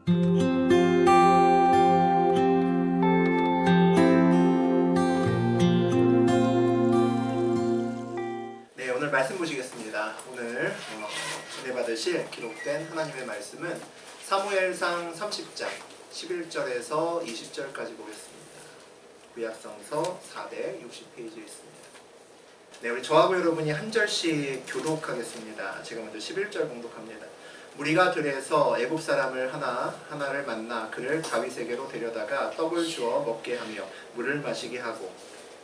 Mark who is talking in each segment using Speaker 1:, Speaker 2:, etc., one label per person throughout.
Speaker 1: 네, 오늘 말씀 보시겠습니다. 오늘 은혜 받으실 기록된 하나님의 말씀은 사무엘상 30장 11절에서 20절까지 보겠습니다. 구약성서 460페이지에 있습니다. 네, 우리 저하고 여러분이 한 절씩 교독하겠습니다. 제가 먼저 11절 공독합니다. 무리가 들에서 애굽 사람을 하나를 만나 그를 다윗에게로 데려다가 떡을 주어 먹게 하며 물을 마시게 하고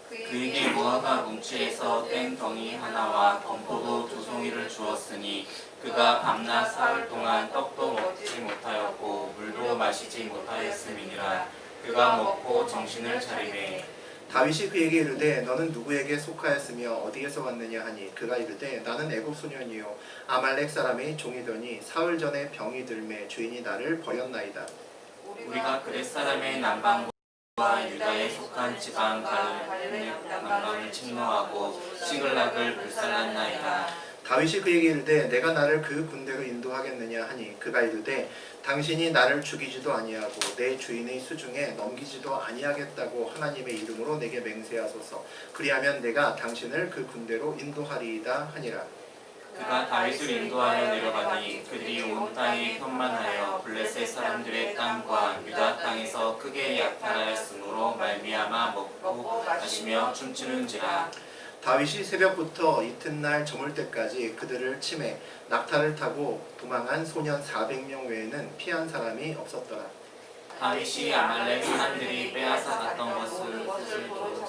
Speaker 2: 그에게 무화과 뭉치에서 뗀 덩이 하나와 건포도 2송이를 주었으니 그가 밤낮 사흘 동안 떡도 먹지 못하였고 물도 마시지 못하였음이니라. 그가 먹고 정신을 차리매
Speaker 1: 다윗이 그에게 이르되 너는 누구에게 속하였으며 어디에서 왔느냐 하니 그가 이르되 나는 애굽 소년이요 아말렉 사람의 종이더니 사흘 전에 병이 들매 주인이 나를 버렸나이다.
Speaker 2: 우리가 그렛 사람의 남방과 유다에 속한 지방 갈렙 남방을 침노하고 시글락을 불살랐나이다.
Speaker 1: 다윗이 그에게 이르되 내가 나를 그 군대로 인도하겠느냐 하니 그가 이르되 당신이 나를 죽이지도 아니하고 내 주인의 수중에 넘기지도 아니하겠다고 하나님의 이름으로 내게 맹세하소서. 그리하면 내가 당신을 그 군대로 인도하리이다 하니라.
Speaker 2: 그가 다윗을 인도하여 내려가니 그들이 온 땅에 편만하여 블레셋 사람들의 땅과 유다 땅에서 크게 약탈하였으므로 말미암아 먹고 마시며 춤추는지라.
Speaker 1: 다윗이 새벽부터 이튿날 저물 때까지 그들을 치매 낙타를 타고 도망한 소년 400명 외에는 피한 사람이 없었더라.
Speaker 2: 다윗이 아말렉 사람들이 빼앗아 갔던 것을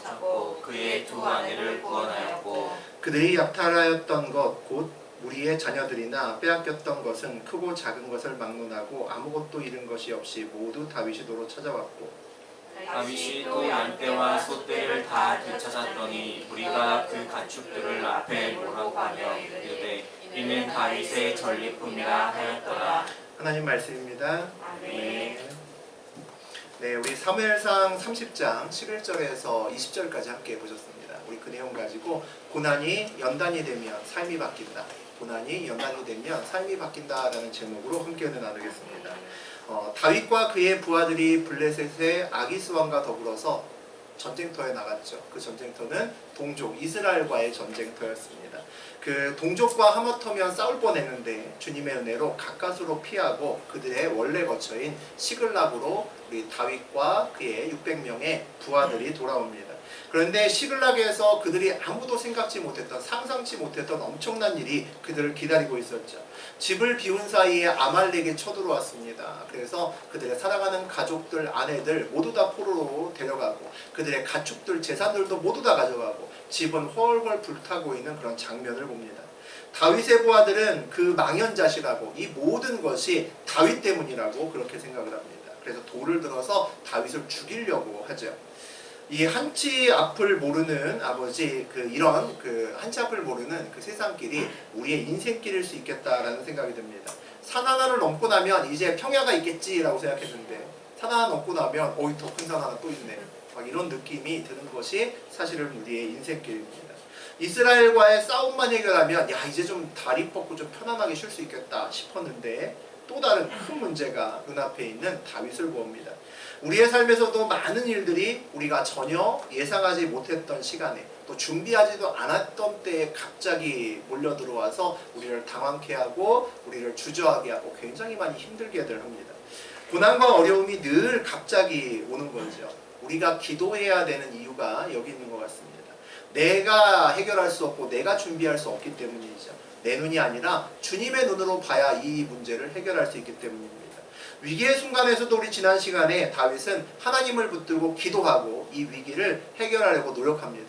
Speaker 2: 찾고 그의 2 아내를 구원하였고
Speaker 1: 그들이 약탈하였던 것 곧 무리의 자녀들이나 빼앗겼던 것은 크고 작은 것을 막론하고 아무것도 잃은 것이 없이 모두 다윗이 도로 찾아왔고
Speaker 2: 다윗이 또 양떼와 소떼를 다 되찾았더니 우리가 그 가축들을 앞에 몰라고 하며 이르되 이는 다윗의 전리품이라 하였더라.
Speaker 1: 하나님 말씀입니다.
Speaker 2: 아멘.
Speaker 1: 네, 우리 사무엘상 30장 11절에서 20절까지 함께 보셨습니다. 우리 그 내용 가지고 고난이 연단이 되면 삶이 바뀐다. 고난이 연단이 되면 삶이 바뀐다라는 제목으로 함께 나누겠습니다. 다윗과 그의 부하들이 블레셋의 아기스 왕과 더불어서 전쟁터에 나갔죠. 그 전쟁터는 동족 이스라엘과의 전쟁터였습니다. 그 동족과 하마터면 싸울 뻔했는데 주님의 은혜로 가까스로 피하고 그들의 원래 거처인 시글락으로 우리 다윗과 그의 600명의 부하들이 돌아옵니다. 그런데 시글락에서 그들이 아무도 생각지 못했던 상상치 못했던 엄청난 일이 그들을 기다리고 있었죠. 집을 비운 사이에 아말렉이 쳐들어왔습니다. 그래서 그들의 사랑하는 가족들, 아내들 모두 다 포로로 데려가고 그들의 가축들, 재산들도 모두 다 가져가고 집은 헐헐 불타고 있는 그런 장면을 봅니다. 다윗의 부하들은 그 망연자실하고 이 모든 것이 다윗 때문이라고 그렇게 생각을 합니다. 그래서 돌을 들어서 다윗을 죽이려고 하죠. 이 한치 앞을 모르는 아버지 이런 한치 앞을 모르는 그 세상길이 우리의 인생길일 수 있겠다라는 생각이 듭니다. 산 하나를 넘고 나면 이제 평야가 있겠지라고 생각했는데 산 하나 넘고 나면 더 큰 산 하나 또 있네. 막 이런 느낌이 드는 것이 사실은 우리의 인생길입니다. 이스라엘과의 싸움만 해결하면 이제 좀 다리 뻗고 좀 편안하게 쉴 수 있겠다 싶었는데 또 다른 큰 문제가 눈앞에 있는 다윗을 보옵니다. 우리의 삶에서도 많은 일들이 우리가 전혀 예상하지 못했던 시간에 또 준비하지도 않았던 때에 갑자기 몰려 들어와서 우리를 당황케 하고 우리를 주저하게 하고 굉장히 많이 힘들게들 합니다. 고난과 어려움이 늘 갑자기 오는 거죠. 우리가 기도해야 되는 이유가 여기 있는 것 같습니다. 내가 해결할 수 없고 내가 준비할 수 없기 때문이죠. 내 눈이 아니라 주님의 눈으로 봐야 이 문제를 해결할 수 있기 때문입니다. 위기의 순간에서도 우리 지난 시간에 다윗은 하나님을 붙들고 기도하고 이 위기를 해결하려고 노력합니다.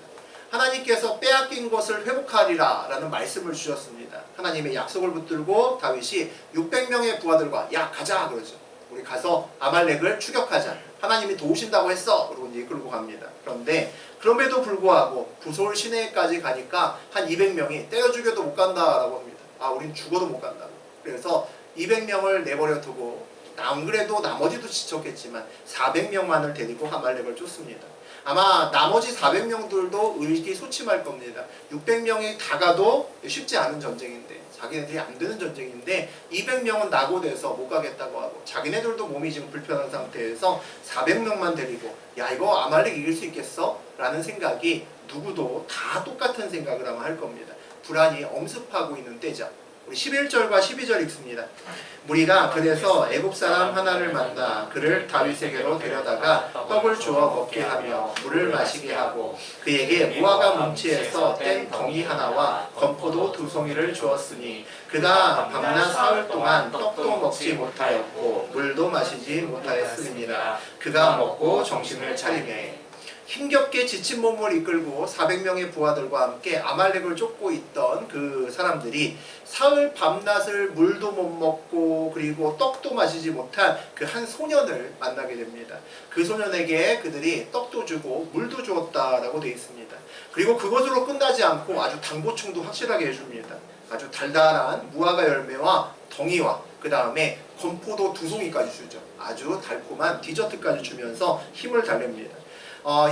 Speaker 1: 하나님께서 빼앗긴 것을 회복하리라 라는 말씀을 주셨습니다. 하나님의 약속을 붙들고 다윗이 600명의 부하들과 가자 그러죠. 우리 가서 아말렉을 추격하자. 하나님이 도우신다고 했어. 그러고 이제 끌고 갑니다. 그런데 그럼에도 불구하고 부솔 시내까지 가니까 한 200명이 때려 죽여도 못 간다라고 합니다. 우린 죽어도 못 간다고. 그래서 200명을 내버려 두고 안 그래도 나머지도 지쳤겠지만 400명만을 데리고 아말렉을 쫓습니다. 아마 나머지 400명들도 의기소침할 겁니다. 600명이 다가도 쉽지 않은 전쟁인데, 자기네들이 안 되는 전쟁인데 200명은 낙오돼서 못 가겠다고 하고, 자기네들도 몸이 지금 불편한 상태에서 400명만 데리고 야 이거 아말렉 이길 수 있겠어? 라는 생각이 누구도 다 똑같은 생각을 아마 할 겁니다. 불안이 엄습하고 있는 때죠. 우리 11절과 12절 읽습니다. 무리가 그래서 애굽 사람 하나를 만나 그를 다윗에게로 데려다가 떡을 주어 먹게 하며 물을 마시게 하고 그에게 무화과 뭉치에서 뗀 덩이 하나와 건포도 2송이를 주었으니 그가 밤낮 사흘 동안 떡도 먹지 못하였고 물도 마시지 못하였음이니라. 그가 먹고 정신을 차리매 힘겹게 지친 몸을 이끌고 400명의 부하들과 함께 아말렉을 쫓고 있던 그 사람들이 사흘 밤낮을 물도 못 먹고 그리고 떡도 마시지 못한 그 한 소년을 만나게 됩니다. 그 소년에게 그들이 떡도 주고 물도 주었다라고 되어 있습니다. 그리고 그것으로 끝나지 않고 아주 당보충도 확실하게 해줍니다. 아주 달달한 무화과 열매와 덩이와 그 다음에 건포도 2송이까지 주죠. 아주 달콤한 디저트까지 주면서 힘을 달랩니다.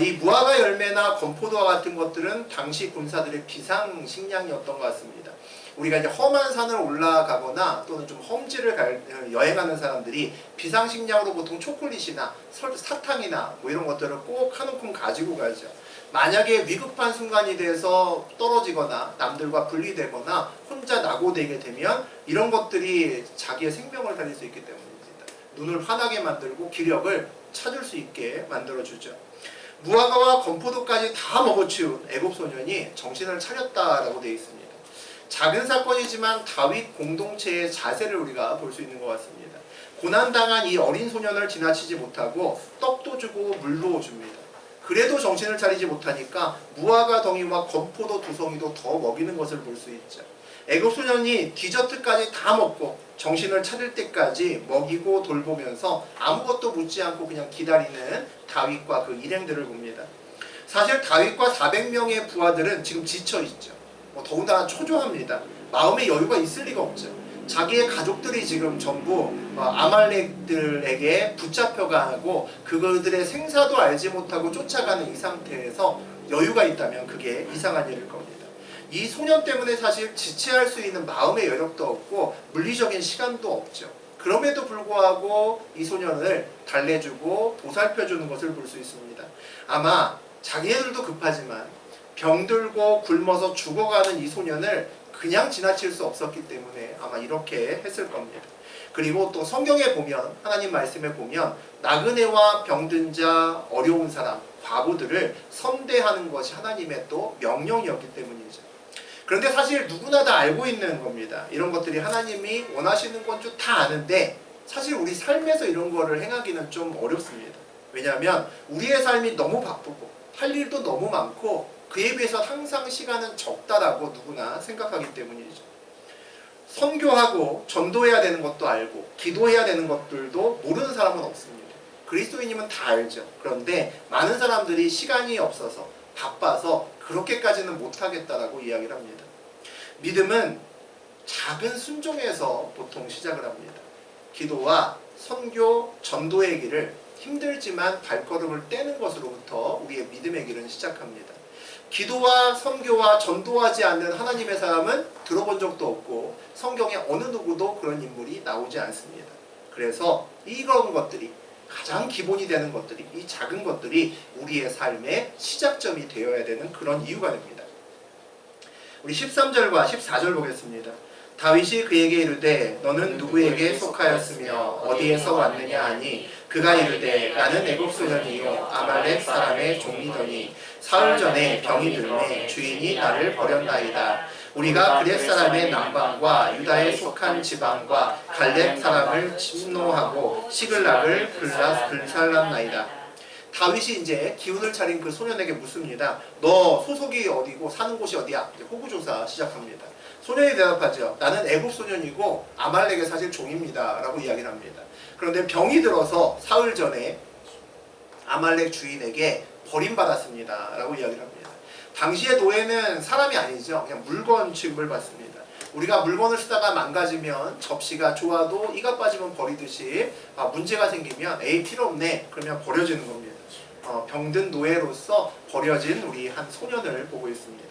Speaker 1: 이 무화과 열매나 건포도와 같은 것들은 당시 군사들의 비상식량이었던 것 같습니다. 우리가 이제 험한 산을 올라가거나 또는 좀 험지를 여행하는 사람들이 비상식량으로 보통 초콜릿이나 사탕이나 뭐 이런 것들을 꼭 한 움큼 가지고 가죠. 만약에 위급한 순간이 돼서 떨어지거나 남들과 분리되거나 혼자 낙오되게 되면 이런 것들이 자기의 생명을 살릴 수 있기 때문입니다. 눈을 환하게 만들고 기력을 찾을 수 있게 만들어주죠. 무화과와 건포도까지 다 먹어치운 애굽 소년이 정신을 차렸다라고 되어 있습니다. 작은 사건이지만 다윗 공동체의 자세를 우리가 볼 수 있는 것 같습니다. 고난당한 이 어린 소년을 지나치지 못하고 떡도 주고 물도 줍니다. 그래도 정신을 차리지 못하니까 무화과 덩이와 건포도 2송이도 더 먹이는 것을 볼 수 있죠. 애굽 소년이 디저트까지 다 먹고 정신을 차릴 때까지 먹이고 돌보면서 아무것도 묻지 않고 그냥 기다리는 다윗과 그 일행들을 봅니다. 사실 다윗과 400명의 부하들은 지금 지쳐 있죠. 더군다나 초조합니다. 마음의 여유가 있을 리가 없죠. 자기의 가족들이 지금 전부 아말렉들에게 붙잡혀가고 그들의 생사도 알지 못하고 쫓아가는 이 상태에서 여유가 있다면 그게 이상한 일일 겁니다. 이 소년 때문에 사실 지체할 수 있는 마음의 여력도 없고 물리적인 시간도 없죠. 그럼에도 불구하고 이 소년을 달래주고 보살펴주는 것을 볼 수 있습니다. 아마 자기네들도 급하지만 병들고 굶어서 죽어가는 이 소년을 그냥 지나칠 수 없었기 때문에 아마 이렇게 했을 겁니다. 그리고 또 성경에 보면, 하나님 말씀에 보면 나그네와 병든 자, 어려운 사람, 과부들을 선대하는 것이 하나님의 또 명령이었기 때문이죠. 그런데 사실 누구나 다 알고 있는 겁니다. 이런 것들이 하나님이 원하시는 건 좀 다 아는데 사실 우리 삶에서 이런 거를 행하기는 좀 어렵습니다. 왜냐하면 우리의 삶이 너무 바쁘고 할 일도 너무 많고 그에 비해서 항상 시간은 적다라고 누구나 생각하기 때문이죠. 선교하고 전도해야 되는 것도 알고 기도해야 되는 것들도 모르는 사람은 없습니다. 그리스도인이면 다 알죠. 그런데 많은 사람들이 시간이 없어서 바빠서 그렇게까지는 못하겠다라고 이야기를 합니다. 믿음은 작은 순종에서 보통 시작을 합니다. 기도와 선교, 전도의 길을 힘들지만 발걸음을 떼는 것으로부터 우리의 믿음의 길은 시작합니다. 기도와 선교와 전도하지 않는 하나님의 사람은 들어본 적도 없고 성경에 어느 누구도 그런 인물이 나오지 않습니다. 그래서 이런 것들이 가장 기본이 되는 것들이, 이 작은 것들이 우리의 삶의 시작점이 되어야 되는 그런 이유가 됩니다. 우리 13절과 14절 보겠습니다. 다윗이 그에게 이르되 너는 누구에게 속하였으며 어디에서 왔느냐 하니 그가 이르되 나는 애굽 소년이요 아말렉 사람의 종이더니 사흘 전에 병이 들매 주인이 나를 버렸나이다. 우리가 그렛 사람의 남방과 유다에 속한 지방과 갈렙 사람을 침노하고 시글락을 불살랐나이다. 다윗이 이제 기운을 차린 그 소년에게 묻습니다. 너 소속이 어디고 사는 곳이 어디야? 이제 호구조사 시작합니다. 소년이 대답하죠. 나는 애굽 소년이고 아말렉의 사실 종입니다. 라고 이야기를 합니다. 그런데 병이 들어서 사흘 전에 아말렉 주인에게 버림받았습니다. 라고 이야기를 합니다. 당시의 노예는 사람이 아니죠. 그냥 물건 취급을 받습니다. 우리가 물건을 쓰다가 망가지면 접시가 좋아도 이가 빠지면 버리듯이 문제가 생기면 에이 필요 없네 그러면 버려지는 겁니다. 병든 노예로서 버려진 우리 한 소년을 보고 있습니다.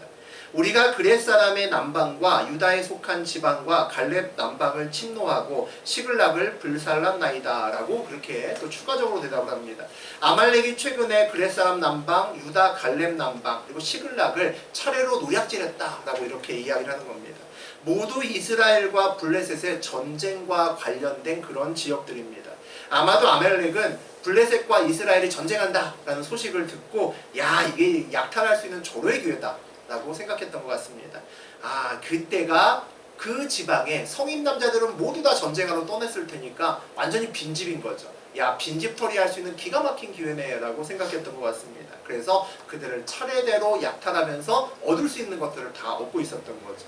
Speaker 1: 우리가 그렛 사람의 남방과 유다에 속한 지방과 갈렙 남방을 침노하고 시글락을 불살랐나이다 라고 그렇게 또 추가적으로 대답을 합니다. 아말렉이 최근에 그렛 사람 남방, 유다 갈렙 남방 그리고 시글락을 차례로 노략질했다 라고 이렇게 이야기를 하는 겁니다. 모두 이스라엘과 블레셋의 전쟁과 관련된 그런 지역들입니다. 아마도 아말렉은 블레셋과 이스라엘이 전쟁한다 라는 소식을 듣고 야 이게 약탈할 수 있는 절호의 기회다 라고 생각했던 것 같습니다. 그때가 그 지방에 성인 남자들은 모두 다 전쟁하러 떠났을 테니까 완전히 빈집인 거죠. 야 빈집 처리할 수 있는 기가 막힌 기회네 라고 생각했던 것 같습니다. 그래서 그들을 차례대로 약탈하면서 얻을 수 있는 것들을 다 얻고 있었던 거죠.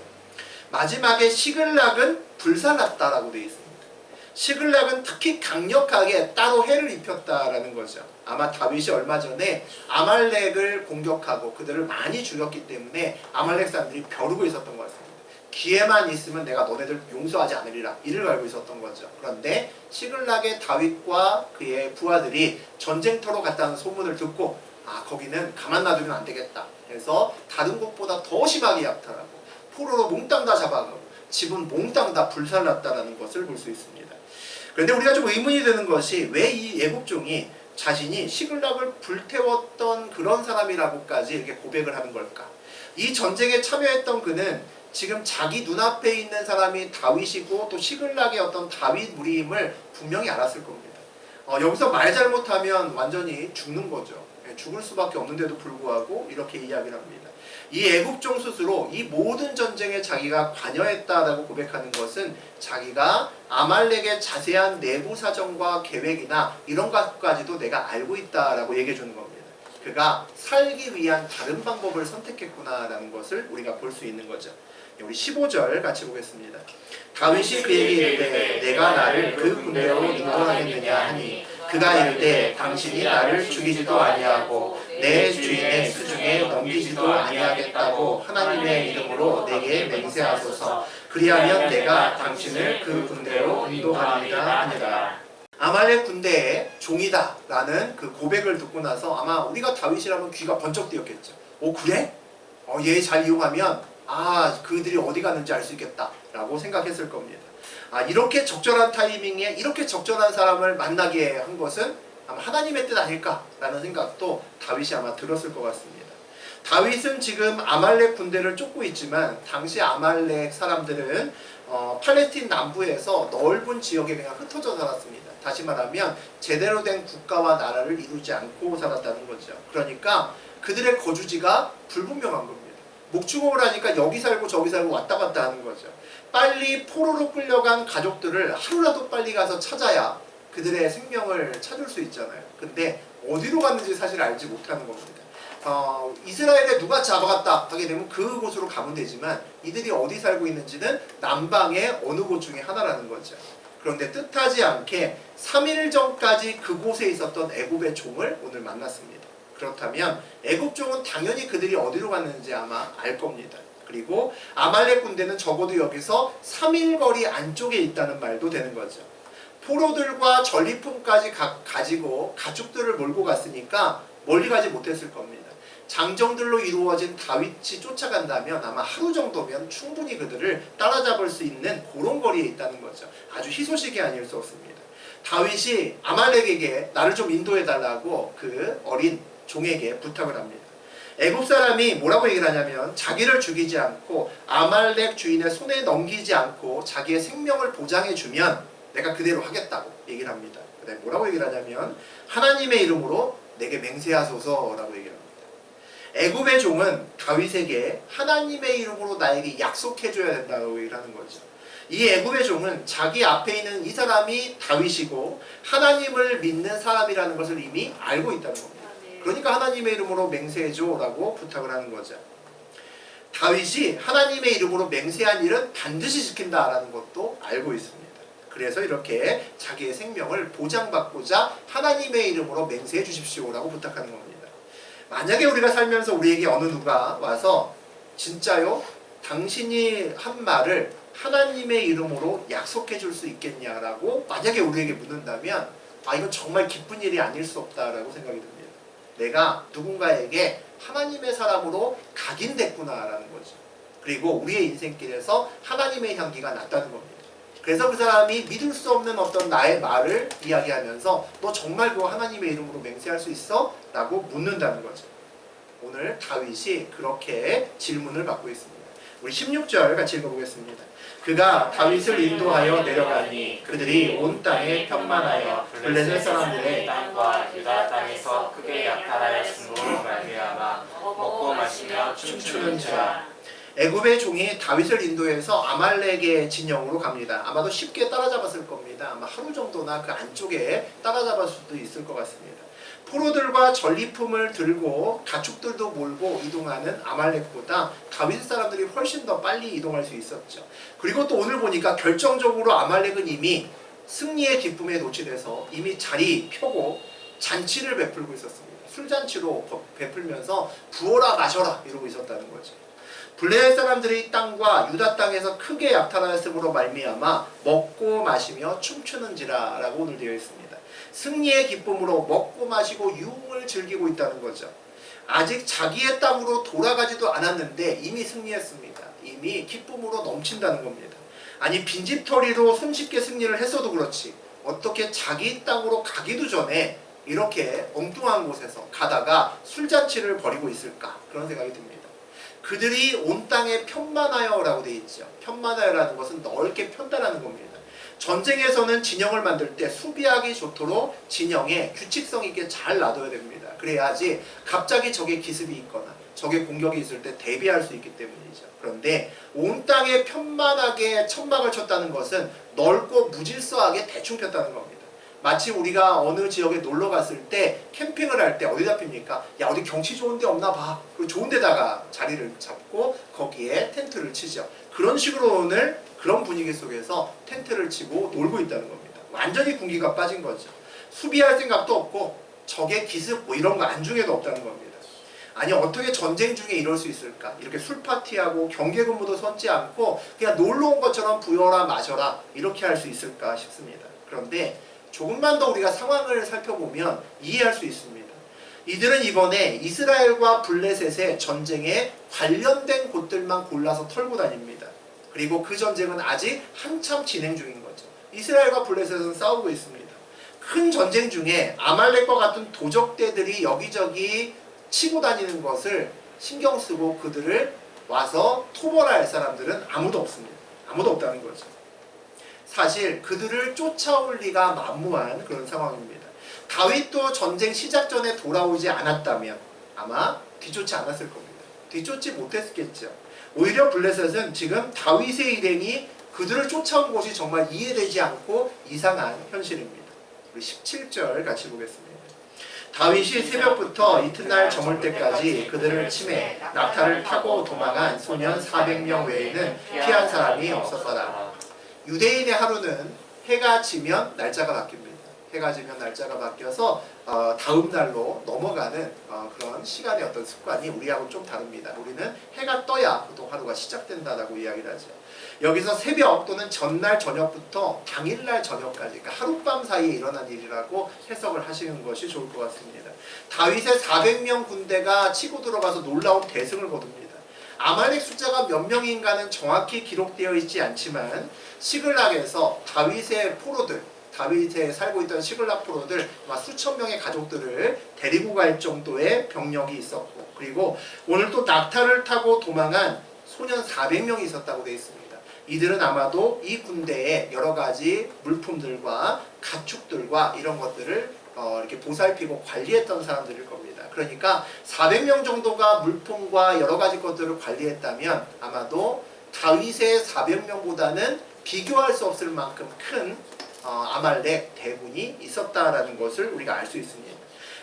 Speaker 1: 마지막에 시글락은 불살랐다라고 되어 있습니다. 시글락은 특히 강력하게 따로 해를 입혔다라는 거죠. 아마 다윗이 얼마 전에 아말렉을 공격하고 그들을 많이 죽였기 때문에 아말렉 사람들이 벼르고 있었던 것 같습니다. 기회만 있으면 내가 너네들 용서하지 않으리라 이를 갈고 있었던 거죠. 그런데 시글락의 다윗과 그의 부하들이 전쟁터로 갔다는 소문을 듣고 거기는 가만 놔두면 안 되겠다 해서 다른 곳보다 더 심하게 약탈하고 포로로 몽땅 다 잡아가고 집은 몽땅 다 불살랐다는 것을 볼 수 있습니다. 그런데 우리가 좀 의문이 드는 것이 왜 이 애국종이 자신이 시글락을 불태웠던 그런 사람이라고까지 이렇게 고백을 하는 걸까? 이 전쟁에 참여했던 그는 지금 자기 눈앞에 있는 사람이 다윗이고 또 시글락의 어떤 다윗 무리임을 분명히 알았을 겁니다. 여기서 말 잘못하면 완전히 죽는 거죠. 죽을 수밖에 없는데도 불구하고 이렇게 이야기를 합니다. 이 애국종 스스로 이 모든 전쟁에 자기가 관여했다라고 고백하는 것은 자기가 아말렉의 자세한 내부 사정과 계획이나 이런 것까지도 내가 알고 있다라고 얘기해 주는 겁니다. 그가 살기 위한 다른 방법을 선택했구나라는 것을 우리가 볼 수 있는 거죠. 우리 15절 같이 보겠습니다. 다윗이 그에게 이르되 내가 나를 그 군대로 인도하겠느냐 하니 그가 이르되 당신이 나를 죽이지도 아니하고 내 주인의 수중에 넘기지도 아니하겠다고 하나님의 이름으로 내게 맹세하소서. 그리하면 내가 당신을 그 군대로 인도하리라 하니라. 아말렉 군대의 종이다 라는 그 고백을 듣고 나서 아마 우리가 다윗이라면 귀가 번쩍 뜨였겠죠. 그래? 얘 잘 이용하면 그들이 어디 갔는지 알 수 있겠다 라고 생각했을 겁니다. 이렇게 적절한 타이밍에 이렇게 적절한 사람을 만나게 한 것은 아마 하나님의 뜻 아닐까라는 생각도 다윗이 아마 들었을 것 같습니다. 다윗은 지금 아말렉 군대를 쫓고 있지만 당시 아말렉 사람들은 팔레스틴 남부에서 넓은 지역에 그냥 흩어져 살았습니다. 다시 말하면 제대로 된 국가와 나라를 이루지 않고 살았다는 거죠. 그러니까 그들의 거주지가 불분명한 겁니다. 목축업을 하니까 여기 살고 저기 살고 왔다 갔다 하는 거죠. 빨리 포로로 끌려간 가족들을 하루라도 빨리 가서 찾아야 그들의 생명을 찾을 수 있잖아요. 근데 어디로 갔는지 사실 알지 못하는 겁니다. 이스라엘에 누가 잡아갔다 하게 되면 그곳으로 가면 되지만 이들이 어디 살고 있는지는 남방의 어느 곳 중에 하나라는 거죠. 그런데 뜻하지 않게 3일 전까지 그곳에 있었던 애굽의 종을 오늘 만났습니다. 그렇다면 애굽 종은 당연히 그들이 어디로 갔는지 아마 알 겁니다. 그리고 아말렉 군대는 적어도 여기서 3일 거리 안쪽에 있다는 말도 되는 거죠. 포로들과 전리품까지 가지고 가축들을 몰고 갔으니까 멀리 가지 못했을 겁니다. 장정들로 이루어진 다윗이 쫓아간다면 아마 하루 정도면 충분히 그들을 따라잡을 수 있는 그런 거리에 있다는 거죠. 아주 희소식이 아닐 수 없습니다. 다윗이 아말렉에게 나를 좀 인도해달라고 그 어린 종에게 부탁을 합니다. 애굽 사람이 뭐라고 얘기를 하냐면 자기를 죽이지 않고 아말렉 주인의 손에 넘기지 않고 자기의 생명을 보장해주면 내가 그대로 하겠다고 얘기를 합니다. 뭐라고 얘기를 하냐면 하나님의 이름으로 내게 맹세하소서라고 얘기를 합니다. 애굽의 종은 다윗에게 하나님의 이름으로 나에게 약속해줘야 된다고 얘기를 하는 거죠. 이 애굽의 종은 자기 앞에 있는 이 사람이 다윗이고 하나님을 믿는 사람이라는 것을 이미 알고 있다는 겁니다. 그러니까 하나님의 이름으로 맹세해줘라고 부탁을 하는 거죠. 다윗이 하나님의 이름으로 맹세한 일은 반드시 지킨다라는 것도 알고 있습니다. 그래서 이렇게 자기의 생명을 보장받고자 하나님의 이름으로 맹세해 주십시오라고 부탁하는 겁니다. 만약에 우리가 살면서 우리에게 어느 누가 와서 진짜요? 당신이 한 말을 하나님의 이름으로 약속해 줄 수 있겠냐라고 만약에 우리에게 묻는다면 이건 정말 기쁜 일이 아닐 수 없다라고 생각이 듭니다. 내가 누군가에게 하나님의 사람으로 각인됐구나라는 거죠. 그리고 우리의 인생길에서 하나님의 향기가 났다는 겁니다. 그래서 그 사람이 믿을 수 없는 어떤 나의 말을 이야기하면서 너 정말 그 하나님의 이름으로 맹세할 수 있어? 라고 묻는다는 거죠. 오늘 다윗이 그렇게 질문을 받고 있습니다. 우리 16절 같이 읽어보겠습니다. 그가 다윗을 인도하여 내려가니 그들이 온 땅에 편만하여 블레셋 사람들의
Speaker 2: 땅과 유다 땅에서 크게 약탈하였으므로 말미암아 먹고 마시며 춤추는지라.
Speaker 1: 애굽의 종이 다윗을 인도해서 아말렉의 진영으로 갑니다. 아마도 쉽게 따라잡았을 겁니다. 아마 하루 정도나 그 안쪽에 따라잡을 수도 있을 것 같습니다. 포로들과 전리품을 들고 가축들도 몰고 이동하는 아말렉보다 다윗 사람들이 훨씬 더 빨리 이동할 수 있었죠. 그리고 또 오늘 보니까 결정적으로 아말렉은 이미 승리의 기쁨에 노출돼서 이미 자리 펴고 잔치를 베풀고 있었습니다. 술잔치로 베풀면서 부어라 마셔라 이러고 있었다는 거죠. 블레셋 사람들이 땅과 유다 땅에서 크게 약탈하였으므로 말미암아 먹고 마시며 춤추는지라 라고 오늘 되어 있습니다. 승리의 기쁨으로 먹고 마시고 유흥을 즐기고 있다는 거죠. 아직 자기의 땅으로 돌아가지도 않았는데 이미 승리했습니다. 이미 기쁨으로 넘친다는 겁니다. 아니 빈집털이로 손쉽게 승리를 했어도 그렇지 어떻게 자기 땅으로 가기도 전에 이렇게 엉뚱한 곳에서 가다가 술잔치를 벌이고 있을까 그런 생각이 듭니다. 그들이 온 땅에 편만하여 라고 되어 있죠. 편만하여라는 것은 넓게 편다라는 겁니다. 전쟁에서는 진영을 만들 때 수비하기 좋도록 진영에 규칙성 있게 잘 놔둬야 됩니다. 그래야지 갑자기 적의 기습이 있거나 적의 공격이 있을 때 대비할 수 있기 때문이죠. 그런데 온 땅에 편만하게 천막을 쳤다는 것은 넓고 무질서하게 대충 폈다는 겁니다. 마치 우리가 어느 지역에 놀러 갔을 때 캠핑을 할 때 어디다 핍니까? 야 어디 경치 좋은 데 없나 봐. 그리고 좋은 데다가 자리를 잡고 거기에 텐트를 치죠. 그런 식으로 오늘 그런 분위기 속에서 텐트를 치고 놀고 있다는 겁니다. 완전히 군기가 빠진 거죠. 수비할 생각도 없고 적의 기습 뭐 이런 거 안중에도 없다는 겁니다. 아니 어떻게 전쟁 중에 이럴 수 있을까? 이렇게 술 파티하고 경계 근무도 서지 않고 그냥 놀러 온 것처럼 부여라 마셔라 이렇게 할 수 있을까 싶습니다. 그런데 조금만 더 우리가 상황을 살펴보면 이해할 수 있습니다. 이들은 이번에 이스라엘과 블레셋의 전쟁에 관련된 곳들만 골라서 털고 다닙니다. 그리고 그 전쟁은 아직 한참 진행 중인 거죠. 이스라엘과 블레셋은 싸우고 있습니다. 큰 전쟁 중에 아말렉과 같은 도적대들이 여기저기 치고 다니는 것을 신경 쓰고 그들을 와서 토벌할 사람들은 아무도 없습니다. 아무도 없다는 거죠. 사실 그들을 쫓아올 리가 만무한 그런 상황입니다. 다윗도 전쟁 시작 전에 돌아오지 않았다면 아마 뒤쫓지 않았을 겁니다. 뒤쫓지 못했겠죠. 오히려 블레셋은 지금 다윗의 일행이 그들을 쫓아온 것이 정말 이해되지 않고 이상한 현실입니다. 우리 17절 같이 보겠습니다. 다윗이 새벽부터 이튿날 저물 때까지 그들을 치매 낙타를 타고 도망한 소년 400명 외에는 피한 사람이 없었더라. 유대인의 하루는 해가 지면 날짜가 바뀝니다. 해가 지면 날짜가 바뀌어서 다음 날로 넘어가는 그런 시간의 어떤 습관이 우리하고 좀 다릅니다. 우리는 해가 떠야 보통 하루가 시작된다라고 이야기를 하죠. 여기서 새벽 또는 전날 저녁부터 당일날 저녁까지 그러니까 하룻밤 사이에 일어난 일이라고 해석을 하시는 것이 좋을 것 같습니다. 다윗의 400명 군대가 치고 들어가서 놀라운 대승을 거둡니다. 아말렉 숫자가 몇 명인가는 정확히 기록되어 있지 않지만 시글락에서 다윗의 포로들 다윗에 살고 있던 시글락 포로들 아마 수천 명의 가족들을 데리고 갈 정도의 병력이 있었고 그리고 오늘 또 낙타를 타고 도망한 소년 400명이 있었다고 되어 있습니다. 이들은 아마도 이 군대의 여러 가지 물품들과 가축들과 이런 것들을 이렇게 보살피고 관리했던 사람들일 겁니다. 그러니까 400명 정도가 물품과 여러 가지 것들을 관리했다면 아마도 다윗의 400명보다는 비교할 수 없을 만큼 큰 아말렉 대군이 있었다라는 것을 우리가 알 수 있습니다.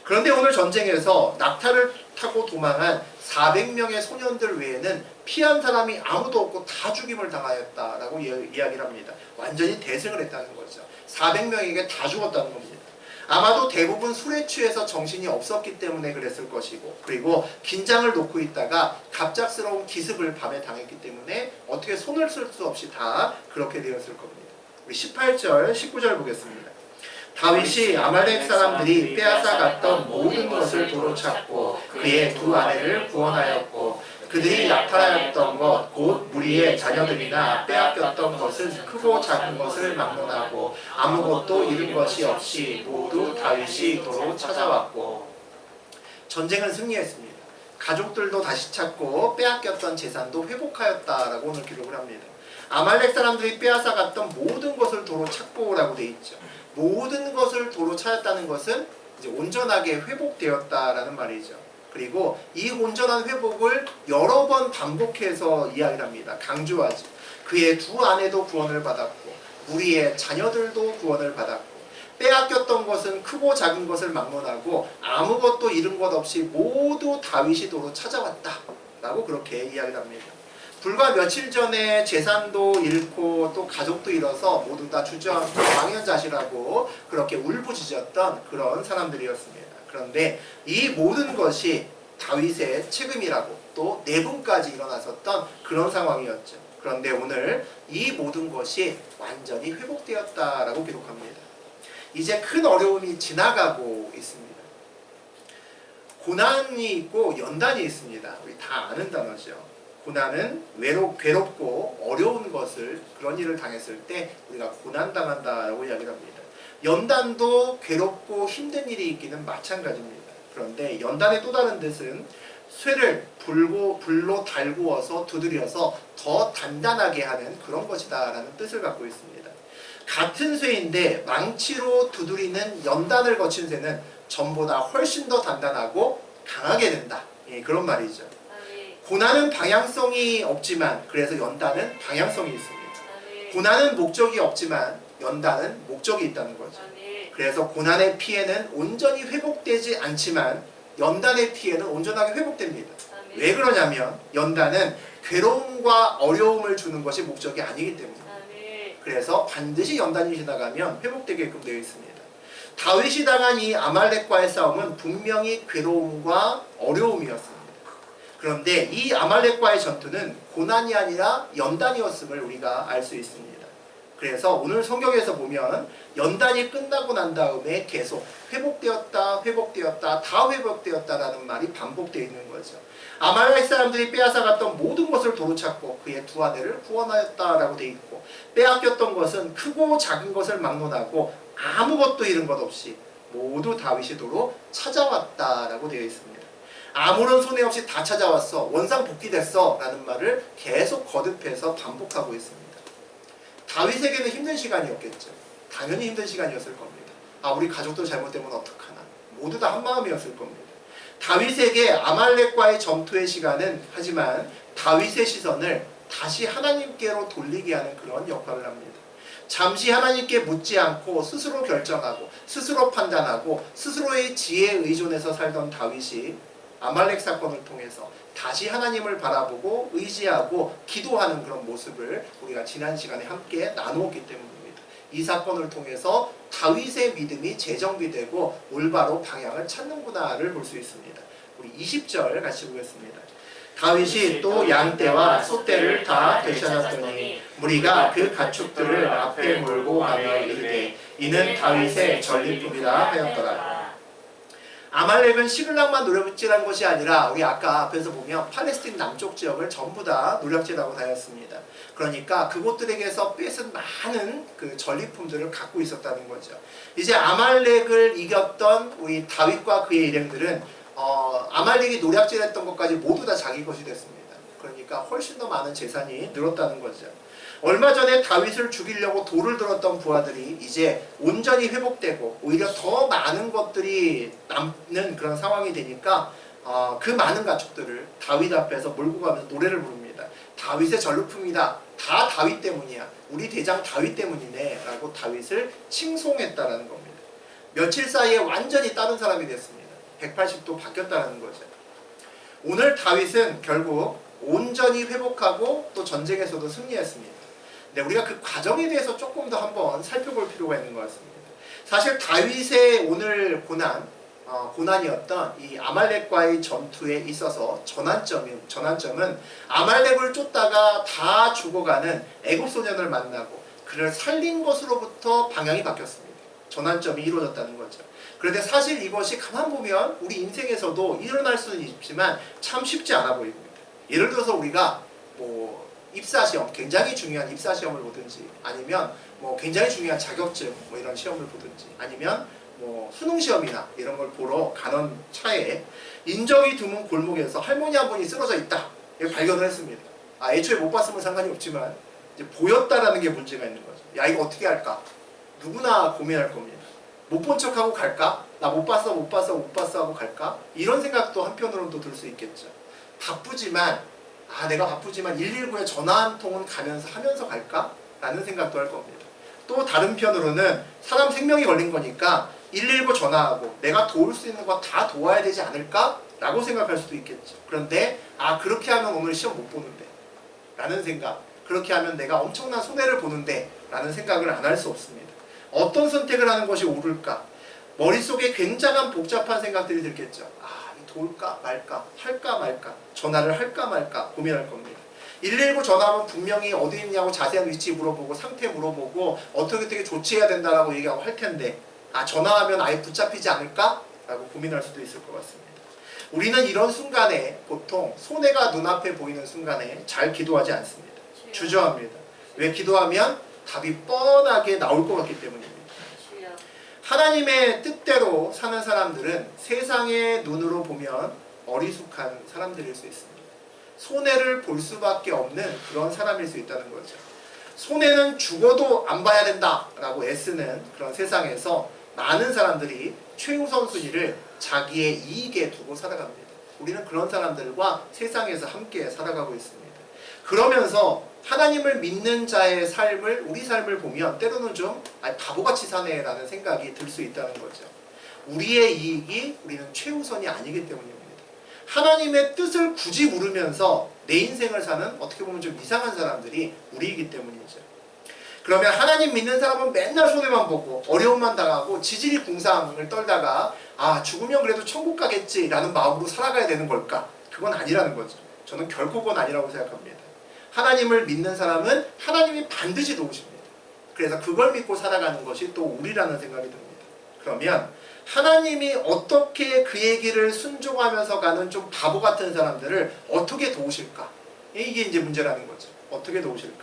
Speaker 1: 그런데 오늘 전쟁에서 낙타를 타고 도망한 400명의 소년들 외에는 피한 사람이 아무도 없고 다 죽임을 당하였다라고 이야기를 합니다. 완전히 대승을 했다는 거죠. 400명에게 다 죽었다는 겁니다. 아마도 대부분 술에 취해서 정신이 없었기 때문에 그랬을 것이고, 그리고 긴장을 놓고 있다가 갑작스러운 기습을 밤에 당했기 때문에 어떻게 손을 쓸 수 없이 다 그렇게 되었을 겁니다. 우리 18절, 19절 보겠습니다. 다윗이 아말렉 사람들이 빼앗아갔던 모든 것을 도로 찾고 그의 두 아내를 구원하였고, 그들이 나타나였던 것 곧 무리의 자녀들이나 빼앗겼던 것은 크고 작은 것을 막론하고 아무것도 잃은 것이 없이 모두 다윗이 도로 찾아왔고. 전쟁은 승리했습니다. 가족들도 다시 찾고 빼앗겼던 재산도 회복하였다라고 오늘 기록을 합니다. 아말렉 사람들이 빼앗아갔던 모든 것을 도로 찾고라고 돼 있죠. 모든 것을 도로 찾았다는 것은 이제 온전하게 회복되었다라는 말이죠. 그리고 이 온전한 회복을 여러 번 반복해서 이야기를 합니다. 강조하지. 그의 두 아내도 구원을 받았고 무리의 자녀들도 구원을 받았고 빼앗겼던 것은 크고 작은 것을 막론하고 아무것도 잃은 것 없이 모두 다윗이 도로 찾아왔다 라고 그렇게 이야기를 합니다. 불과 며칠 전에 재산도 잃고 또 가족도 잃어서 모두 다 주저앉고 망연자실하고 그렇게 울부짖었던 그런 사람들이었습니다. 그런데 이 모든 것이 다윗의 책임이라고 또 내분까지 일어났었던 그런 상황이었죠. 그런데 오늘 이 모든 것이 완전히 회복되었다라고 기록합니다. 이제 큰 어려움이 지나가고 있습니다. 고난이 있고 연단이 있습니다. 우리 다 아는 단어죠. 고난은 괴롭고 어려운 것을, 그런 일을 당했을 때 우리가 고난당한다라고 이야기를 합니다. 연단도 괴롭고 힘든 일이 있기는 마찬가지입니다. 그런데 연단의 또 다른 뜻은 쇠를 불로 달구어서 두드려서 더 단단하게 하는 그런 것이다 라는 뜻을 갖고 있습니다. 같은 쇠인데 망치로 두드리는 연단을 거친 쇠는 전보다 훨씬 더 단단하고 강하게 된다. 예, 그런 말이죠. 고난은 방향성이 없지만 그래서 연단은 방향성이 있습니다. 고난은 목적이 없지만 연단은 목적이 있다는 거죠. 그래서 고난의 피해는 온전히 회복되지 않지만 연단의 피해는 온전하게 회복됩니다. 왜 그러냐면 연단은 괴로움과 어려움을 주는 것이 목적이 아니기 때문입니다. 그래서 반드시 연단이 지나가면 회복되게끔 되어 있습니다. 다윗이 당한 이 아말렉과의 싸움은 분명히 괴로움과 어려움이었습니다. 그런데 이 아말렉과의 전투는 고난이 아니라 연단이었음을 우리가 알 수 있습니다. 그래서 오늘 성경에서 보면 연단이 끝나고 난 다음에 계속 회복되었다, 다 회복되었다라는 말이 반복되어 있는 거죠. 아말렉 사람들이 빼앗아갔던 모든 것을 도로 찾고 그의 두 아내를 구원하였다라고 되어 있고, 빼앗겼던 것은 크고 작은 것을 막론하고 아무것도 잃은 것 없이 모두 다윗이 도로 찾아왔다라고 되어 있습니다. 아무런 손해 없이 다 찾아왔어, 원상 복귀됐어 라는 말을 계속 거듭해서 반복하고 있습니다. 다윗에게는 힘든 시간이었겠죠. 당연히 힘든 시간이었을 겁니다. 우리 가족도 잘못되면 어떡하나. 모두 다 한마음이었을 겁니다. 다윗에게 아말렉과의 전투의 시간은 하지만 다윗의 시선을 다시 하나님께로 돌리게 하는 그런 역할을 합니다. 잠시 하나님께 묻지 않고 스스로 결정하고 스스로 판단하고 스스로의 지혜에 의존해서 살던 다윗이 아말렉 사건을 통해서 다시 하나님을 바라보고 의지하고 기도하는 그런 모습을 우리가 지난 시간에 함께 나누었기 때문입니다. 이 사건을 통해서 다윗의 믿음이 재정비되고 올바로 방향을 찾는구나를 볼 수 있습니다. 우리 20절 같이 보겠습니다. 다윗이 또 양떼와 소떼를 다 되찾았더니 무리가 그 가축들을 앞에 몰고 가며 이르되 이는 다윗의 전리품이라 하였더라. 아말렉은 시글락만 노략질한 것이 아니라 우리 아까 앞에서 보면 팔레스틴 남쪽 지역을 전부 다 노략질하고 다녔습니다. 그러니까 그곳들에게서 뺏은 많은 그 전리품들을 갖고 있었다는 거죠. 이제 아말렉을 이겼던 우리 다윗과 그의 일행들은 아말렉이 노략질했던 것까지 모두 다 자기 것이 됐습니다. 그러니까 훨씬 더 많은 재산이 늘었다는 거죠. 얼마 전에 다윗을 죽이려고 돌을 들었던 부하들이 이제 온전히 회복되고 오히려 더 많은 것들이 남는 그런 상황이 되니까 그 많은 가축들을 다윗 앞에서 몰고 가면서 노래를 부릅니다. 다윗의 전리품이다. 다 다윗 때문이야. 우리 대장 다윗 때문이네 라고 다윗을 칭송했다라는 겁니다. 며칠 사이에 완전히 다른 사람이 됐습니다. 180도 바뀌었다는 거죠. 오늘 다윗은 결국 온전히 회복하고 또 전쟁에서도 승리했습니다. 네, 우리가 그 과정에 대해서 조금 더 한번 살펴볼 필요가 있는 것 같습니다. 사실 다윗의 오늘 고난이었던 이 아말렉과의 전투에 있어서 전환점은 아말렉을 쫓다가 다 죽어가는 애굽 소년을 만나고 그를 살린 것으로부터 방향이 바뀌었습니다. 전환점이 이루어졌다는 거죠. 그런데 사실 이것이 가만 보면 우리 인생에서도 일어날 수는 있지만 참 쉽지 않아 보입니다. 예를 들어서 우리가 뭐 입사시험, 굉장히 중요한 입사시험을 보든지 아니면 뭐 굉장히 중요한 자격증 뭐 이런 시험을 보든지 아니면 뭐 수능시험이나 이런 걸 보러 가는 차에 인적이 드문 골목에서 할머니 한 분이 쓰러져 있다. 이걸 발견을 했습니다. 애초에 못 봤으면 상관이 없지만 이제 보였다라는 게 문제가 있는 거죠. 야, 이거 어떻게 할까? 누구나 고민할 겁니다. 못 본 척하고 갈까? 나 못 봤어 하고 갈까? 이런 생각도 한편으로는 또 들 수 있겠죠. 내가 바쁘지만 119에 전화 한 통은 하면서 갈까? 라는 생각도 할 겁니다. 또 다른 편으로는 사람 생명이 걸린 거니까 119 전화하고 내가 도울 수 있는 거 다 도와야 되지 않을까? 라고 생각할 수도 있겠죠. 그런데 그렇게 하면 오늘 시험 못 보는데 라는 생각, 그렇게 하면 내가 엄청난 손해를 보는데 라는 생각을 안 할 수 없습니다. 어떤 선택을 하는 것이 옳을까? 머릿속에 굉장한 복잡한 생각들이 들겠죠. 도울까 말까, 할까 말까, 전화를 할까 말까 고민할 겁니다. 119 전화하면 분명히 어디 있냐고 자세한 위치 물어보고 상태 물어보고 어떻게 조치해야 된다라고 얘기하고 할 텐데 전화하면 아예 붙잡히지 않을까? 라고 고민할 수도 있을 것 같습니다. 우리는 이런 순간에 보통 손해가 눈앞에 보이는 순간에 잘 기도하지 않습니다. 주저합니다. 왜? 기도하면 답이 뻔하게 나올 것 같기 때문입니다. 하나님의 뜻대로 사는 사람들은 세상의 눈으로 보면 어리숙한 사람들일 수 있습니다. 손해를 볼 수밖에 없는 그런 사람일 수 있다는 거죠. 손해는 죽어도 안 봐야 된다라고 애쓰는 그런 세상에서 많은 사람들이 최우선순위를 자기의 이익에 두고 살아갑니다. 우리는 그런 사람들과 세상에서 함께 살아가고 있습니다. 그러면서 하나님을 믿는 자의 삶을, 우리 삶을 보면 때로는 좀 바보같이 사네라는 생각이 들 수 있다는 거죠. 우리의 이익이 우리는 최우선이 아니기 때문입니다. 하나님의 뜻을 굳이 물으면서 내 인생을 사는 어떻게 보면 좀 이상한 사람들이 우리이기 때문이죠. 그러면 하나님 믿는 사람은 맨날 손해만 보고 어려움만 당하고 지질이 궁상을 떨다가 죽으면 그래도 천국 가겠지라는 마음으로 살아가야 되는 걸까? 그건 아니라는 거죠. 저는 결코 그건 아니라고 생각합니다. 하나님을 믿는 사람은 하나님이 반드시 도우십니다. 그래서 그걸 믿고 살아가는 것이 또 우리라는 생각이 듭니다. 그러면 하나님이 어떻게 그의 길을 순종하면서 가는 좀 바보 같은 사람들을 어떻게 도우실까? 이게 이제 문제라는 거죠. 어떻게 도우실까?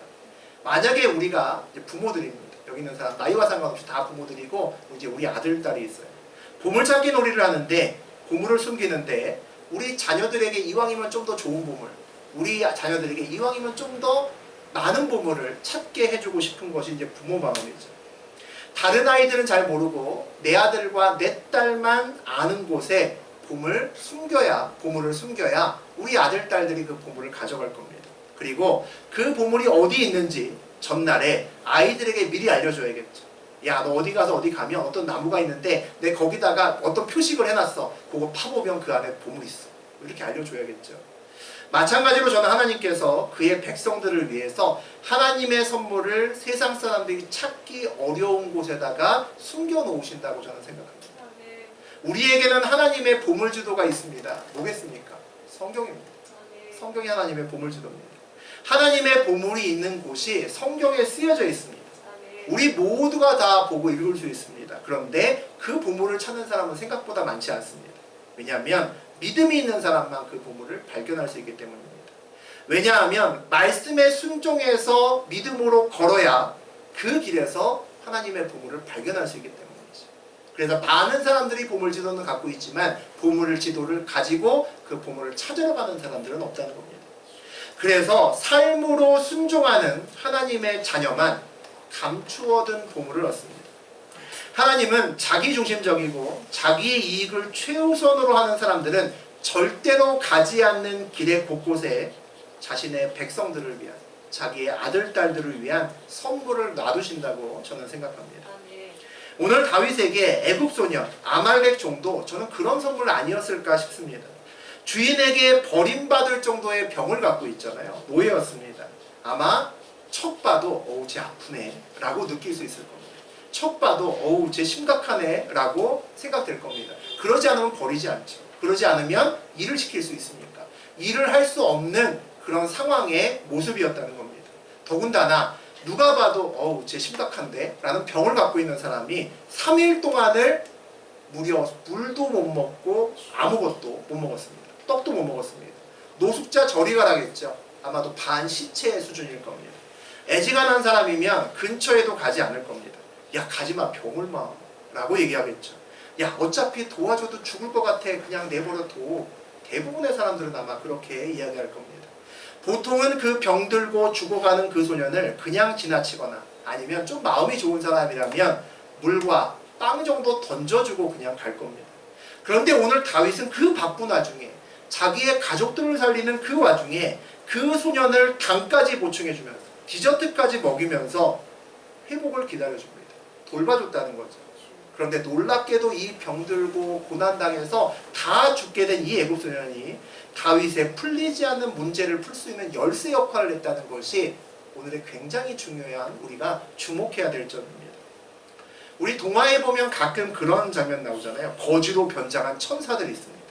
Speaker 1: 만약에 우리가 이제 부모들입니다. 여기 있는 사람 나이와 상관없이 다 부모들이고 이제 우리 아들, 딸이 있어요. 보물찾기 놀이를 하는데 보물을 숨기는데 우리 자녀들에게 이왕이면 좀 더 좋은 보물, 우리 자녀들에게 이왕이면 좀 더 많은 보물을 찾게 해주고 싶은 것이 이제 부모 마음이죠. 다른 아이들은 잘 모르고 내 아들과 내 딸만 아는 곳에 보물을 숨겨야 우리 아들, 딸들이 그 보물을 가져갈 겁니다. 그리고 그 보물이 어디 있는지 전날에 아이들에게 미리 알려줘야겠죠. 야, 너 어디 가서 어디 가면 어떤 나무가 있는데 내 거기다가 어떤 표식을 해놨어. 그거 파보면 그 안에 보물이 있어. 이렇게 알려줘야겠죠. 마찬가지로 저는 하나님께서 그의 백성들을 위해서 하나님의 선물을 세상 사람들이 찾기 어려운 곳에다가 숨겨놓으신다고 저는 생각합니다. 우리에게는 하나님의 보물지도가 있습니다. 뭐겠습니까? 성경입니다. 성경이 하나님의 보물지도입니다. 하나님의 보물이 있는 곳이 성경에 쓰여져 있습니다. 우리 모두가 다 보고 읽을 수 있습니다. 그런데 그 보물을 찾는 사람은 생각보다 많지 않습니다. 왜냐하면 믿음이 있는 사람만 그 보물을 발견할 수 있기 때문입니다. 왜냐하면 말씀에 순종해서 믿음으로 걸어야 그 길에서 하나님의 보물을 발견할 수 있기 때문이죠. 그래서 많은 사람들이 보물지도는 갖고 있지만 보물지도를 가지고 그 보물을 찾으러 가는 사람들은 없다는 겁니다. 그래서 삶으로 순종하는 하나님의 자녀만 감추어둔 보물을 얻습니다. 하나님은 자기중심적이고 자기의 이익을 최우선으로 하는 사람들은 절대로 가지 않는 길의 곳곳에 자신의 백성들을 위한, 자기의 아들, 딸들을 위한 선물을 놔두신다고 저는 생각합니다. 오늘 다윗에게 애굽 소년, 아말렉 정도 저는 그런 선물 아니었을까 싶습니다. 주인에게 버림받을 정도의 병을 갖고 있잖아요. 노예였습니다. 아마 척 봐도 쟤 아프네 라고 느낄 수 있을 겁니다. 척 봐도 어우 쟤 심각하네 라고 생각될 겁니다. 그러지 않으면 버리지 않죠. 그러지 않으면 일을 시킬 수 있으니까. 일을 할 수 없는 그런 상황의 모습이었다는 겁니다. 더군다나 누가 봐도 어우 쟤 심각한데 라는 병을 갖고 있는 사람이 3일 동안을 무려 물도 못 먹고 아무것도 못 먹었습니다. 떡도 못 먹었습니다. 노숙자 저리 가라겠죠. 아마도 반시체 수준일 겁니다. 애지간한 사람이면 근처에도 가지 않을 겁니다. 야 가지마 병을 마 라고 얘기하겠죠. 야 어차피 도와줘도 죽을 것 같아 그냥 내버려둬. 대부분의 사람들은 아마 그렇게 이야기할 겁니다. 보통은 그 병들고 죽어가는 그 소년을 그냥 지나치거나 아니면 좀 마음이 좋은 사람이라면 물과 빵 정도 던져주고 그냥 갈 겁니다. 그런데 오늘 다윗은 그 바쁜 와중에 자기의 가족들을 살리는 그 와중에 그 소년을 당까지 보충해주면서 디저트까지 먹이면서 회복을 기다려줍니다. 돌봐줬다는 거죠. 그런데 놀랍게도 이 병들고 고난당해서 다 죽게 된 이 애굽 소년이 다윗의 풀리지 않는 문제를 풀 수 있는 열쇠 역할을 했다는 것이 오늘의 굉장히 중요한 우리가 주목해야 될 점입니다. 우리 동화에 보면 가끔 그런 장면 나오잖아요. 거지로 변장한 천사들이 있습니다.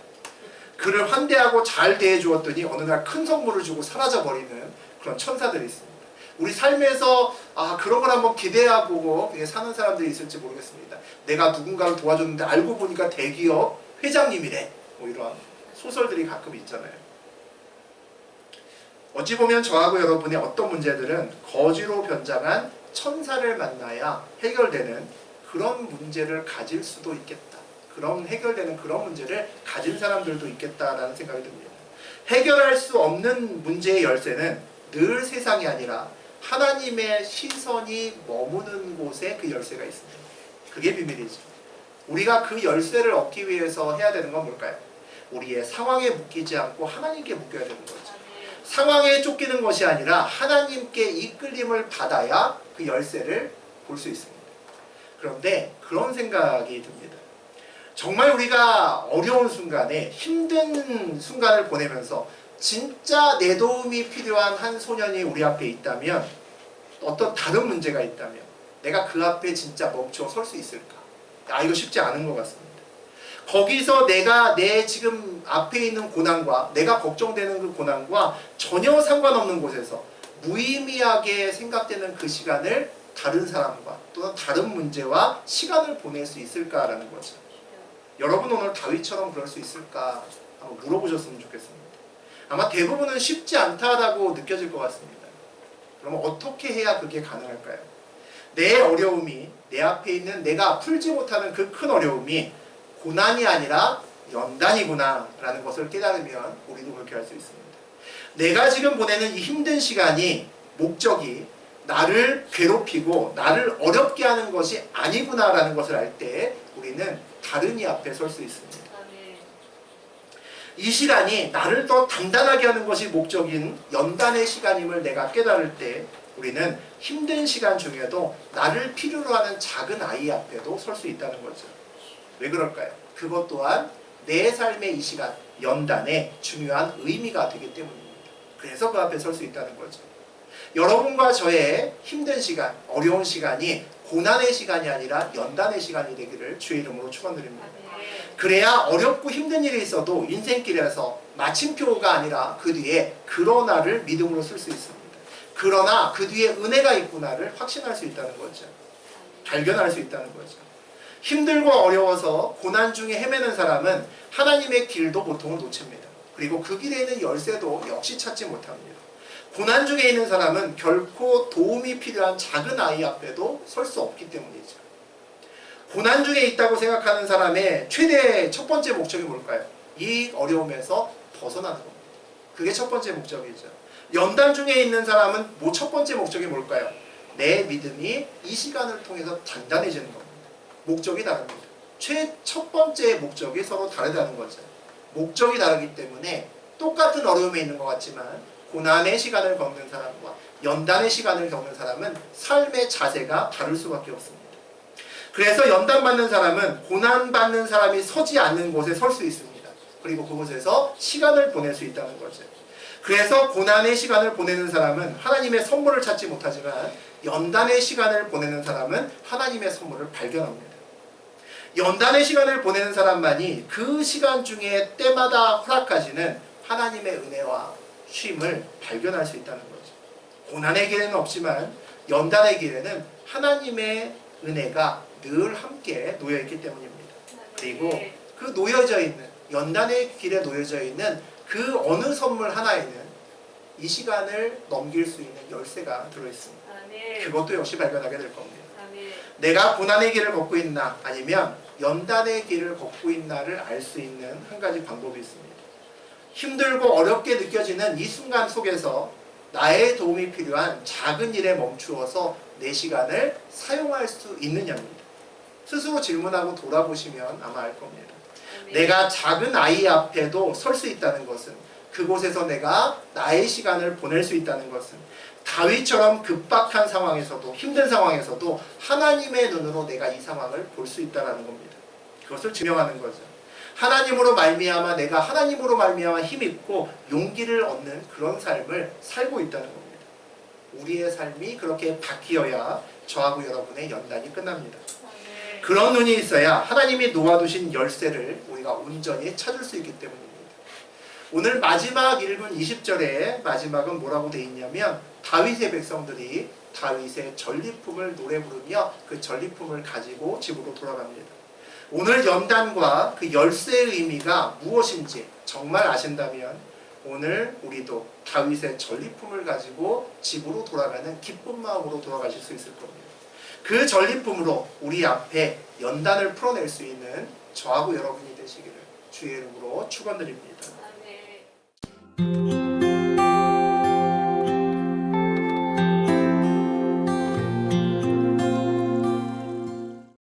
Speaker 1: 그를 환대하고 잘 대해주었더니 어느 날 큰 선물을 주고 사라져버리는 그런 천사들이 있습니다. 우리 삶에서 그런 걸 한번 기대해보고 사는 사람들이 있을지 모르겠습니다. 내가 누군가를 도와줬는데 알고 보니까 대기업 회장님이래. 뭐 이런 소설들이 가끔 있잖아요. 어찌 보면 저하고 여러분의 어떤 문제들은 거지로 변장한 천사를 만나야 해결되는 그런 문제를 가질 수도 있겠다. 그런 해결되는 그런 문제를 가진 사람들도 있겠다라는 생각이 듭니다. 해결할 수 없는 문제의 열쇠는 늘 세상이 아니라 하나님의 시선이 머무는 곳에 그 열쇠가 있습니다. 그게 비밀이죠. 우리가 그 열쇠를 얻기 위해서 해야 되는 건 뭘까요? 우리의 상황에 묶이지 않고 하나님께 묶여야 되는 거죠. 상황에 쫓기는 것이 아니라 하나님께 이끌림을 받아야 그 열쇠를 볼 수 있습니다. 그런데 그런 생각이 듭니다. 정말 우리가 어려운 순간에 힘든 순간을 보내면서 진짜 내 도움이 필요한 한 소년이 우리 앞에 있다면, 어떤 다른 문제가 있다면 내가 그 앞에 진짜 멈춰 설 수 있을까? 이거 쉽지 않은 것 같습니다. 거기서 내가 내 지금 앞에 있는 고난과 내가 걱정되는 그 고난과 전혀 상관없는 곳에서 무의미하게 생각되는 그 시간을 다른 사람과 또는 다른 문제와 시간을 보낼 수 있을까라는 거죠. 여러분 오늘 다윗처럼 그럴 수 있을까 한번 물어보셨으면 좋겠습니다. 아마 대부분은 쉽지 않다라고 느껴질 것 같습니다. 그러면 어떻게 해야 그게 가능할까요? 내 어려움이, 내 앞에 있는 내가 풀지 못하는 그 큰 어려움이 고난이 아니라 연단이구나 라는 것을 깨달으면 우리도 그렇게 할 수 있습니다. 내가 지금 보내는 이 힘든 시간이 목적이 나를 괴롭히고 나를 어렵게 하는 것이 아니구나 라는 것을 알 때 우리는 다른 이 앞에 설 수 있습니다. 이 시간이 나를 더 단단하게 하는 것이 목적인 연단의 시간임을 내가 깨달을 때 우리는 힘든 시간 중에도 나를 필요로 하는 작은 아이 앞에도 설 수 있다는 거죠. 왜 그럴까요? 그것 또한 내 삶의 이 시간, 연단에 중요한 의미가 되기 때문입니다. 그래서 그 앞에 설 수 있다는 거죠. 여러분과 저의 힘든 시간, 어려운 시간이 고난의 시간이 아니라 연단의 시간이 되기를 주의 이름으로 축원드립니다. 그래야 어렵고 힘든 일이 있어도 인생길에서 마침표가 아니라 그 뒤에 그러나를 믿음으로 쓸 수 있습니다. 그러나 그 뒤에 은혜가 있구나를 확신할 수 있다는 거죠. 발견할 수 있다는 거죠. 힘들고 어려워서 고난 중에 헤매는 사람은 하나님의 길도 보통은 놓칩니다. 그리고 그 길에 있는 열쇠도 역시 찾지 못합니다. 고난 중에 있는 사람은 결코 도움이 필요한 작은 아이 앞에도 설 수 없기 때문이죠. 고난 중에 있다고 생각하는 사람의 최대 첫 번째 목적이 뭘까요? 이 어려움에서 벗어나는 겁니다. 그게 첫 번째 목적이죠. 연단 중에 있는 사람은 첫 번째 목적이 뭘까요? 내 믿음이 이 시간을 통해서 단단해지는 겁니다. 목적이 다릅니다. 첫 번째 목적이 서로 다르다는 거죠. 목적이 다르기 때문에 똑같은 어려움에 있는 것 같지만 고난의 시간을 겪는 사람과 연단의 시간을 겪는 사람은 삶의 자세가 다를 수밖에 없습니다. 그래서 연단받는 사람은 고난받는 사람이 서지 않는 곳에 설 수 있습니다. 그리고 그곳에서 시간을 보낼 수 있다는 거죠. 그래서 고난의 시간을 보내는 사람은 하나님의 선물을 찾지 못하지만 연단의 시간을 보내는 사람은 하나님의 선물을 발견합니다. 연단의 시간을 보내는 사람만이 그 시간 중에 때마다 허락하시는 하나님의 은혜와 쉼을 발견할 수 있다는 거죠. 고난의 길에는 없지만 연단의 길에는 하나님의 은혜가 늘 함께 놓여있기 때문입니다. 그리고 그 놓여져 있는, 연단의 길에 놓여져 있는 그 어느 선물 하나에는 이 시간을 넘길 수 있는 열쇠가 들어있습니다. 그것도 역시 발견하게 될 겁니다. 내가 고난의 길을 걷고 있나 아니면 연단의 길을 걷고 있나를 알 수 있는 한 가지 방법이 있습니다. 힘들고 어렵게 느껴지는 이 순간 속에서 나의 도움이 필요한 작은 일에 멈추어서 내 시간을 사용할 수 있느냐입니다. 스스로 질문하고 돌아보시면 아마 알 겁니다. 내가 작은 아이 앞에도 설 수 있다는 것은, 그곳에서 내가 나의 시간을 보낼 수 있다는 것은, 다윗처럼 급박한 상황에서도, 힘든 상황에서도 하나님의 눈으로 내가 이 상황을 볼 수 있다는 겁니다. 그것을 증명하는 거죠. 하나님으로 말미암아 내가 하나님으로 말미암아 힘있고 용기를 얻는 그런 삶을 살고 있다는 겁니다. 우리의 삶이 그렇게 바뀌어야 저하고 여러분의 연단이 끝납니다. 그런 눈이 있어야 하나님이 놓아두신 열쇠를 우리가 온전히 찾을 수 있기 때문입니다. 오늘 마지막 읽은 20절에 마지막은 뭐라고 되어 있냐면, 다윗의 백성들이 다윗의 전리품을 노래 부르며 그 전리품을 가지고 집으로 돌아갑니다. 오늘 연단과 그 열쇠의 의미가 무엇인지 정말 아신다면 오늘 우리도 다윗의 전리품을 가지고 집으로 돌아가는 기쁜 마음으로 돌아가실 수 있을 겁니다. 그 전리품으로 우리 앞에 연단을 풀어낼 수 있는 저하고 여러분이 되시기를 주의 이름으로 축원드립니다.